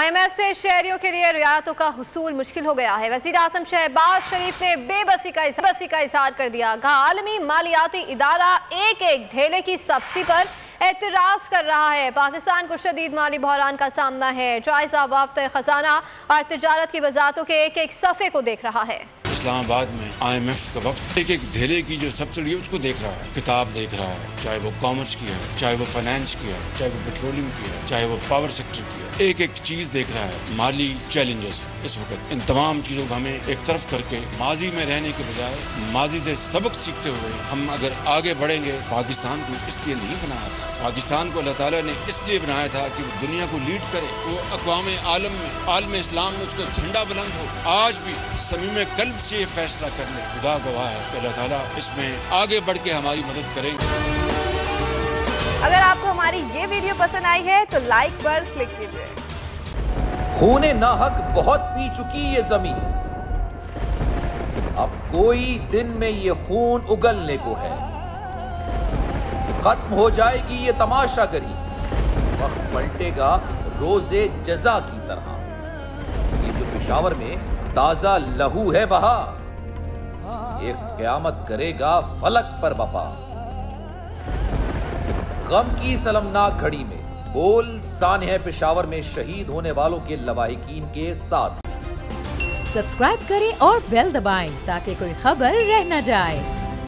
IMF से शहरियों के लिए रियायतों का हुसूल मुश्किल हो गया है। वज़ीर आज़म शहबाज शरीफ ने बेबसी का इज़हार कर दिया। कहा आलमी मालियाती इदारा एक एक धेले की सब्सिडी पर एतराज़ कर रहा है। पाकिस्तान को शदीद माली बहरान का सामना है। जायजा वक्त खजाना और तिजारत की वजारतों के एक एक सफ़े को देख रहा है। इस्लामाबाद में IMF का वफ्द एक एक धेले की जो सब्सिडी है उसको देख रहा है, किताब देख रहा है, चाहे वो कॉमर्स की है, चाहे वो फाइनेंस की है, चाहे वो पेट्रोलियम की है, चाहे वो पावर सेक्टर की है, एक एक चीज देख रहा है। माली चैलेंजेस इस वक्त, इन तमाम चीजों को हमें एक तरफ करके माजी में रहने के बजाय माजी से सबक सीखते हुए हम अगर आगे बढ़ेंगे। पाकिस्तान को इसलिए नहीं बनाया था, पाकिस्तान को अल्लाह ताला ने इसलिए बनाया था कि वो दुनिया को लीड करे, वो अक़वाम आलम में, आलम इस्लाम में उसका झंडा बुलंद हो। आज भी समीम कल्ब से ये फैसला कर ले, खुदा गवाह है कि अल्लाह ताला इसमें आगे बढ़ के हमारी मदद करेंगे। अगर आपको हमारी ये वीडियो पसंद आई है तो लाइक पर क्लिक कीजिए। खूने नाहक बहुत पी चुकी ये जमीन, अब कोई दिन में ये खून उगलने को है। खत्म हो जाएगी ये तमाशागरी, वक्त पलटेगा रोजे जजा की तरह। ये जो पेशावर में ताजा लहू है बहा, एक क़यामत करेगा फलक पर बपा। गम की सलमनाक घड़ी में बोल सानह पेशावर में शहीद होने वालों के लवाहिकीन के साथ सब्सक्राइब करें और बेल दबाएं ताकि कोई खबर रह न जाए।